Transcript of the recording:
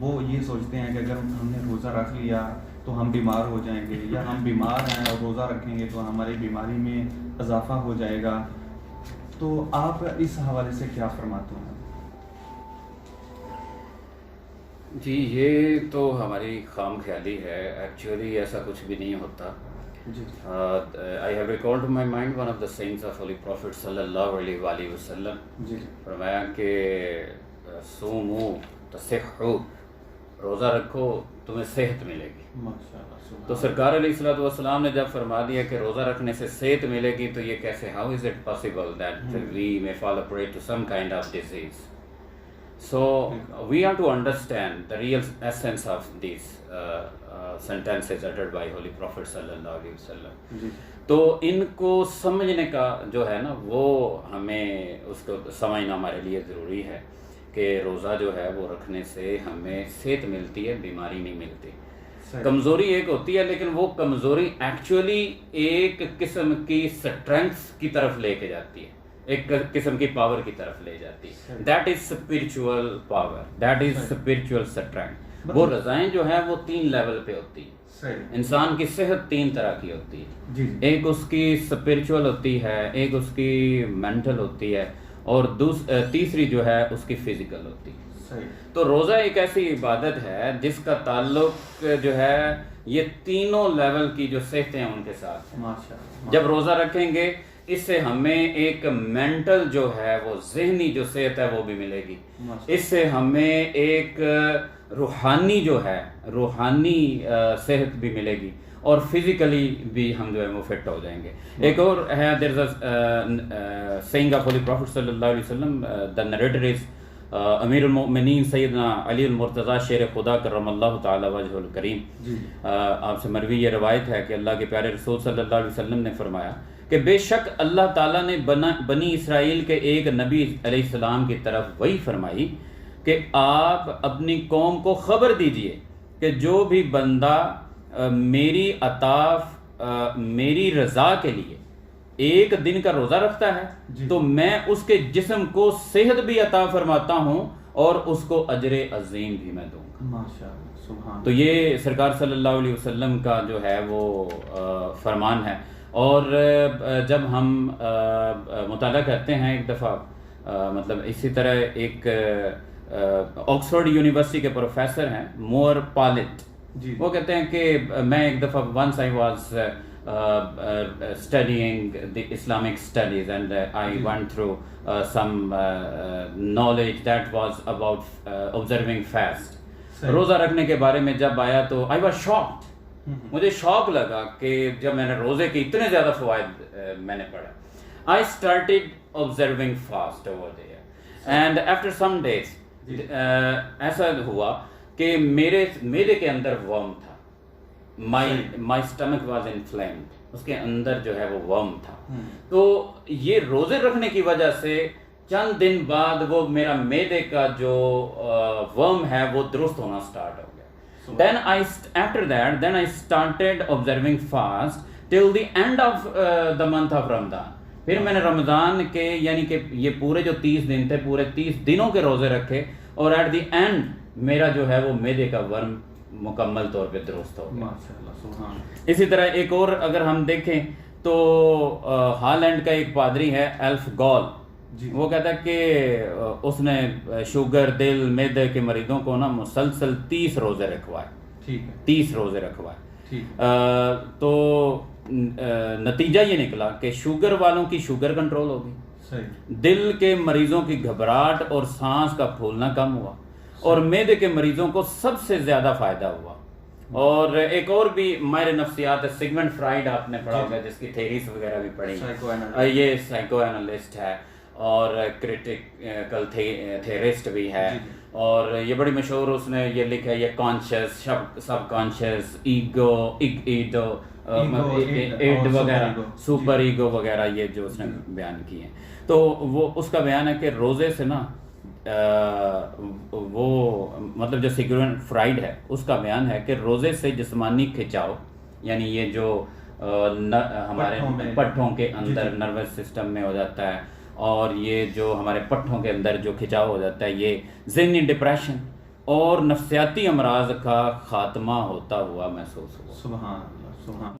وہ یہ سوچتے ہیں کہ اگر ہم نے روزہ رکھ لیا تو ہم بیمار ہو جائیں گے، یا ہم بیمار ہیں اور روزہ رکھیں گے تو ہماری بیماری میں اضافہ ہو جائے گا. تو آپ اس حوالے سے کیا فرماتے ہیں؟ جی یہ تو ہماری خام خیالی ہے، ایکچولی ایسا کچھ بھی نہیں ہوتا. I have recalled to my mind one of the sayings of Holy Prophet sallallahu alaihi وآلہ وسلم. فرمایا کہ صوموا تصحوا، روزہ رکھو تمہیں صحت ملے گی. تو سرکار علیہ الصلوۃ والسلام نے جب فرما دیا کہ روزہ رکھنے سے صحت ملے گی، تو یہ کیسے، how is it possible that we may fall a prey to some kind of disease? So we have to understand the real essence of these sentences uttered by Holy Prophet sallallahu alaihi wasallam. تو ان کو سمجھنے کا جو ہے نا، وہ ہمیں اس کو سمجھنا ہمارے لیے ضروری ہے کہ روزہ جو ہے وہ رکھنے سے ہمیں صحت ملتی ہے، بیماری نہیں ملتی. کمزوری ایک ہوتی ہے، لیکن وہ کمزوری ایکچولی ایک قسم کی اسٹرینگتھ کی طرف لے کے جاتی ہے، ایک قسم کی پاور کی طرف لے جاتی ہے. That is spiritual power, that is spiritual strength. وہ رضائیں جو ہے وہ 3 لیول پہ ہوتی ہے. انسان کی صحت 3 طرح کی ہوتی ہے، ایک اس کی اسپرچوئل ہوتی ہے، ایک اس کی مینٹل ہوتی ہے، اور تیسری جو ہے اس کی فزیکل ہوتی ہے. تو روزہ ایک ایسی عبادت ہے جس کا تعلق جو ہے یہ تینوں لیول کی جو صحتیں ہیں ان کے ساتھ. جب روزہ رکھیں گے اس سے ہمیں ایک مینٹل جو ہے وہ ذہنی جو صحت ہے وہ بھی ملے گی، اس سے ہمیں ایک روحانی جو ہے روحانی صحت بھی ملے گی، اور فزیکلی بھی ہم جو ہے وہ فٹ ہو جائیں گے. ایک اور ہے there is a saying of Holy Prophet صلی اللہ علیہ وسلم, the narrator is امیر المؤمنین سیدنا علی المرتضیٰ شیر خدا کرم اللہ تعالی وجہ الکریم. آپ سے مروی یہ روایت ہے کہ اللہ کے پیارے رسول صلی اللہ علیہ وسلم نے فرمایا کہ بے شک اللہ تعالیٰ نے بنی اسرائیل کے ایک نبی علیہ السلام کی طرف وحی فرمائی کہ آپ اپنی قوم کو خبر دیجئے کہ جو بھی بندہ میری اطاف میری رضا کے لیے ایک دن کا روزہ رکھتا ہے تو میں اس کے جسم کو صحت بھی عطا فرماتا ہوں اور اس کو اجر عظیم بھی میں دوں گا. ماشاءاللہ سبحان. تو یہ سرکار صلی اللہ علیہ وسلم کا جو ہے وہ فرمان ہے. اور جب ہم مطالعہ کرتے ہیں ایک دفعہ مطلب اسی طرح ایک آکسفورڈ یونیورسٹی کے پروفیسر ہیں مور پالٹ، وہ کہتے ہیں کہ میں ایک دفعہ once I was studying the Islamic studies and I went through some knowledge that was about observing fast. روزہ رکھنے کے بارے میں جب آیا تو I was shocked. مجھے شوق لگا کہ جب میں نے روزے کے اتنے زیادہ فوائد میں نے پڑھا. I started observing fast over there and after some days ایسا ہوا کہ میرے معدے کے اندر ورم تھا. my stomach was inflamed. اس کے اندر جو ہے وہ ورم تھا. تو یہ روزے رکھنے کی وجہ سے چند دن بعد وہ میرا معدے کا جو ورم ہے وہ درست ہونا سٹارٹ ہو گیا. Then I started observing fast till the end of the month of Ramadan. پھر میں نے رمضان کے یعنی کہ یہ پورے جو 30 دن تھے پورے 30 دنوں کے روزے رکھے اور ایٹ دی اینڈ میرا جو ہے وہ معدے کا ورم مکمل طور پہ درست ہو گیا. اسی طرح ایک اور اگر ہم دیکھیں تو ہالینڈ کا ایک پادری ہے ایلف گال، وہ کہتا ہے کہ اس نے شوگر دل معدے کے مریضوں کو نا مسلسل 30 روزے رکھوائے. 30 روزے رکھوائے. تو نتیجہ یہ نکلا کہ شوگر والوں کی شوگر کنٹرول ہو گئی، دل کے مریضوں کی گھبراہٹ اور سانس کا پھولنا کم ہوا، اور معدے کے مریضوں کو سب سے زیادہ فائدہ ہوا. اور ایک اور بھی ماہر نفسیات سیگمنٹ فرائیڈ آپ نے پڑھا ہوگا جس کی تھیریز وغیرہ بھی پڑھی، یہ سائیکو اینالسٹ ہے اور کرٹیکل تھیورسٹ بھی ہے. اور یہ بڑی مشہور اس نے یہ لکھا ہے یہ کانشیس سب کانشیس ایگو ایڈ وغیرہ سپر ایگو وغیرہ یہ جو اس نے بیان کی ہیں. تو وہ اس کا بیان ہے کہ روزے سے نا وہ مطلب جو سیگمنٹ فرائیڈ ہے اس کا بیان ہے کہ روزے سے جسمانی کھچاؤ یعنی یہ جو ہمارے پٹھوں کے اندر نروس سسٹم میں ہو جاتا ہے اور یہ جو ہمارے پٹھوں کے اندر جو کھچاؤ ہو جاتا ہے یہ ذہنی ڈپریشن اور نفسیاتی امراض کا خاتمہ ہوتا ہوا محسوس ہوا. سبحان اللہ سبحان